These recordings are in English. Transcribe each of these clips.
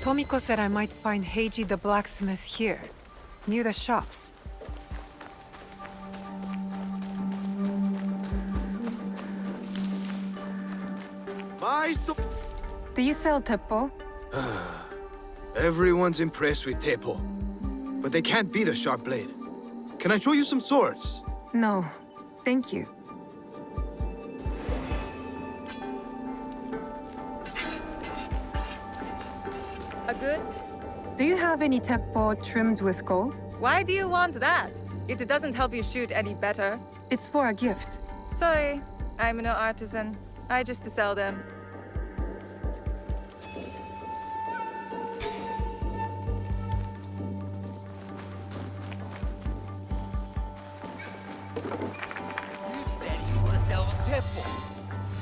Tomiko said I might find Heiji the blacksmith here, near the shops. Do you sell teppo? Everyone's impressed with teppo, but they can't beat a sharp blade. Can I show you some swords? No, thank you. Good? Do you have any teppo trimmed with gold? Why do you want that? It doesn't help you shoot any better. It's for a gift. Sorry, I'm no artisan. I just sell them. You said you want to sell teppo.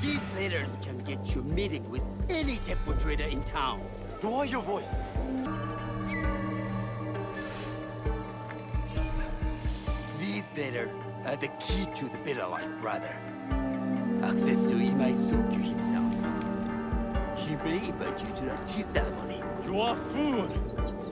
These letters can get you meeting with any teppo trader in town. Lower your voice. These letters are the key to the Bellow, brother. Access to Imai Sokyu himself. He may invite you to a tea ceremony. You are a fool.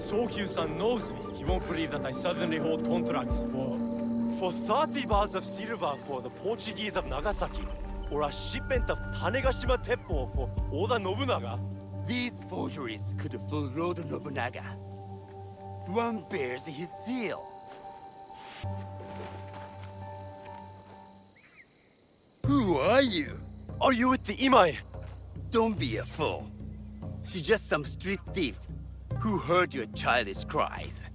Sokyu-san knows me. He won't believe that I suddenly hold contracts for 30 bars of silver for the Portuguese of Nagasaki, or a shipment of Tanegashima teppo for Oda Nobunaga. These forgeries could fool Lord Nobunaga. One bears his seal. Who are you? Are you with the Imai? Don't be a fool. She's just some street thief who heard your childish cries.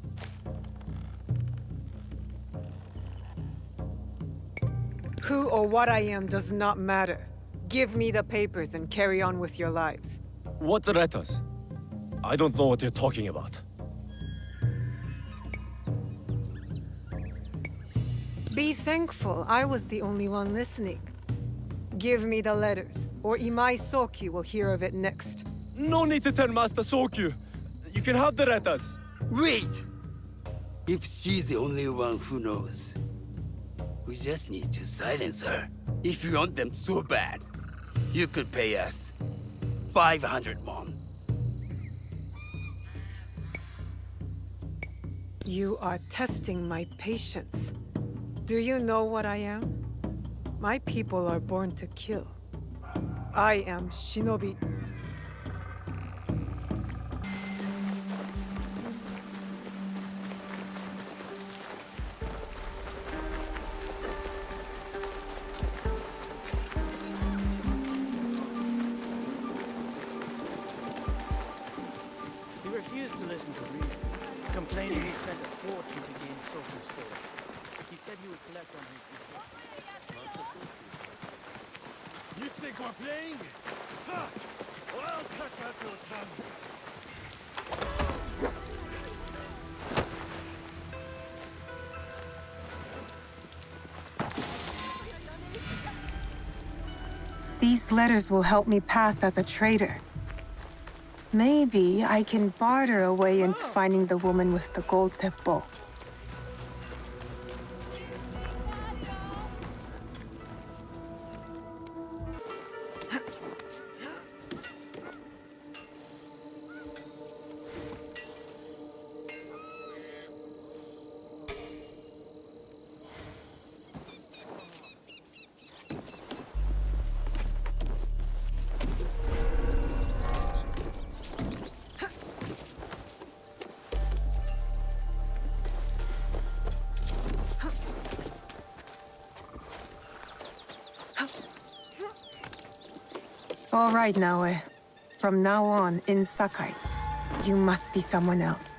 Who or what I am does not matter. Give me the papers and carry on with your lives. What letters? I don't know what you're talking about. Be thankful I was the only one listening. Give me the letters, or Imai Sokyu will hear of it next. No need to tell Master Sokyu. You can have the letters. Wait! If she's the only one who knows, we just need to silence her. If you want them so bad, you could pay us 500 won. You are testing my patience. Do you know what I am? My people are born to kill. I am shinobi. He refused to listen to reason, complaining he spent a fortune to gain Soku's favor. He said he would collect on his mistakes. You think we're playing? Ha! Well, I'll cut out your tongue. These letters will help me pass as a traitor. Maybe I can barter a way into finding the woman with the gold teppo. All right, Naoe. From now on, in Sakai, you must be someone else.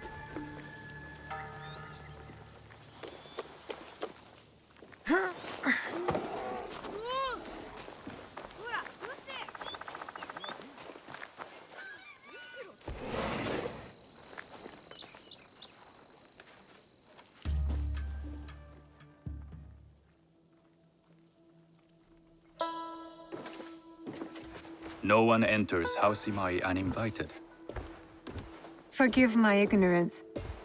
No one enters House Imai uninvited. Forgive my ignorance.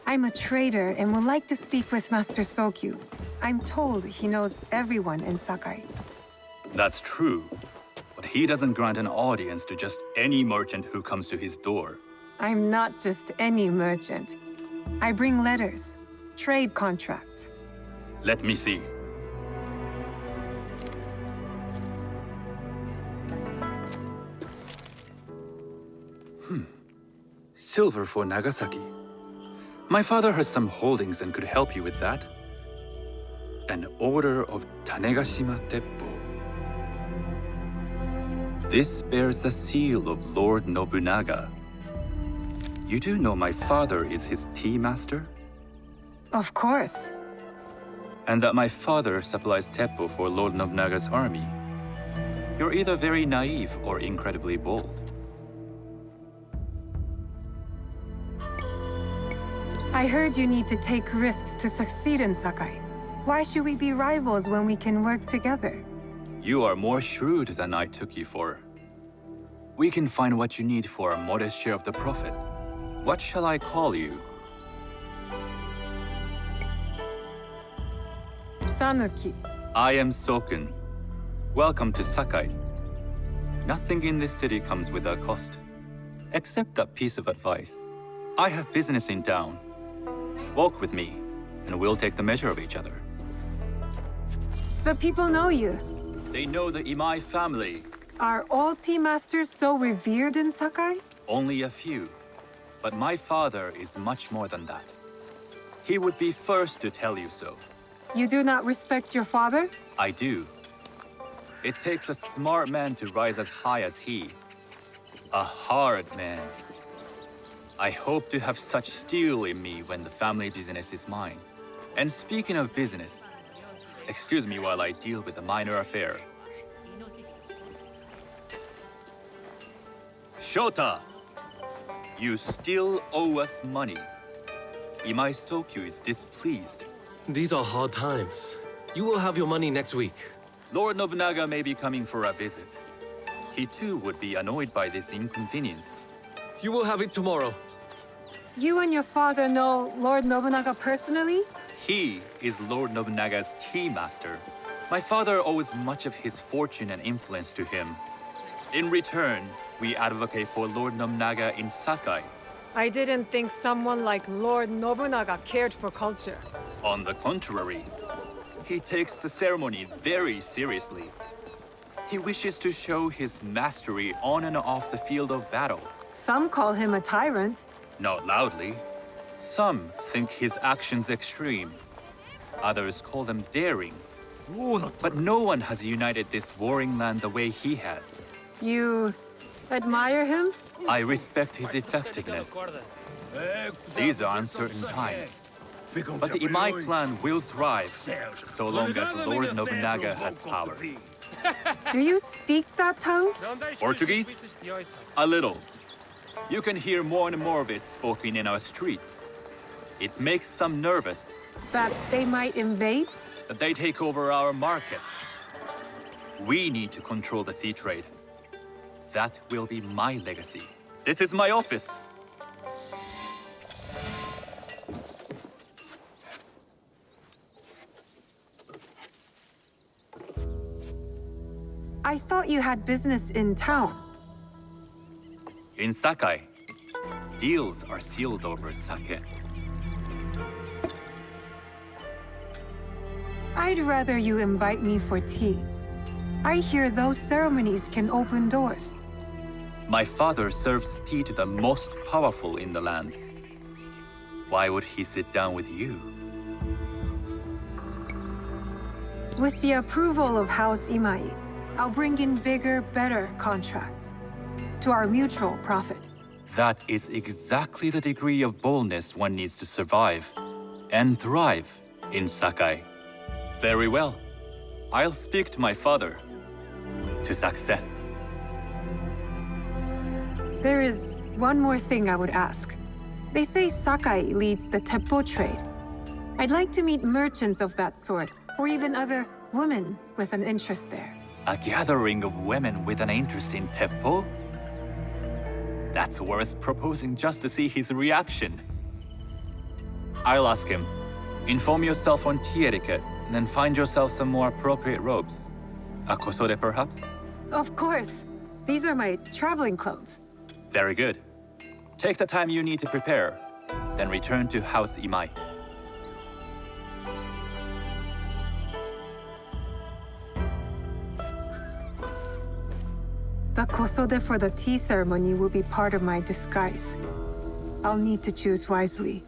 I'm a trader and would like to speak with Master Sokyu. I'm told he knows everyone in Sakai. That's true, but he doesn't grant an audience to just any merchant who comes to his door. I'm not just any merchant. I bring letters, trade contracts. Let me see. Silver for Nagasaki. My father has some holdings and could help you with that. An order of Tanegashima Teppo. This bears the seal of Lord Nobunaga. You do know my father is his tea master? Of course. And that my father supplies Teppo for Lord Nobunaga's army. You're either very naive or incredibly bold. I heard you need to take risks to succeed in Sakai. Why should we be rivals when we can work together? You are more shrewd than I took you for. We can find what you need for a modest share of the profit. What shall I call you? Sanuki. I am Sokun. Welcome to Sakai. Nothing in this city comes without cost. Except that piece of advice. I have business in town. Walk with me, and we'll take the measure of each other. The people know you. They know the Imai family. Are all tea masters so revered in Sakai? Only a few. But my father is much more than that. He would be first to tell you so. You do not respect your father? I do. It takes a smart man to rise as high as he. A hard man. I hope to have such steel in me when the family business is mine. And speaking of business, excuse me while I deal with a minor affair. Shota! You still owe us money. Imai Sokyu is displeased. These are hard times. You will have your money next week. Lord Nobunaga may be coming for a visit. He too would be annoyed by this inconvenience. You will have it tomorrow. You and your father know Lord Nobunaga personally? He is Lord Nobunaga's tea master. My father owes much of his fortune and influence to him. In return, we advocate for Lord Nobunaga in Sakai. I didn't think someone like Lord Nobunaga cared for culture. On the contrary, he takes the ceremony very seriously. He wishes to show his mastery on and off the field of battle. Some call him a tyrant. Not loudly. Some think his actions extreme. Others call them daring. But no one has united this warring land the way he has. You admire him? I respect his effectiveness. These are uncertain times. But the Imai clan will thrive, so long as Lord Nobunaga has power. Do you speak that tongue? Portuguese? A little. You can hear more and more of it spoken in our streets. It makes some nervous. That they might invade? That they take over our markets. We need to control the sea trade. That will be my legacy. This is my office. I thought you had business in town. In Sakai, deals are sealed over sake. I'd rather you invite me for tea. I hear those ceremonies can open doors. My father serves tea to the most powerful in the land. Why would he sit down with you? With the approval of House Imai, I'll bring in bigger, better contracts. To our mutual profit. That is exactly the degree of boldness one needs to survive and thrive in Sakai. Very well. I'll speak to my father. To success. There is one more thing I would ask. They say Sakai leads the Teppo trade. I'd like to meet merchants of that sort, or even other women with an interest there. A gathering of women with an interest in Teppo? That's worth proposing just to see his reaction. I'll ask him. Inform yourself on tea etiquette, then find yourself some more appropriate robes. A kosore, perhaps? Of course. These are my traveling clothes. Very good. Take the time you need to prepare, then return to House Imai. The kosode for the tea ceremony will be part of my disguise. I'll need to choose wisely.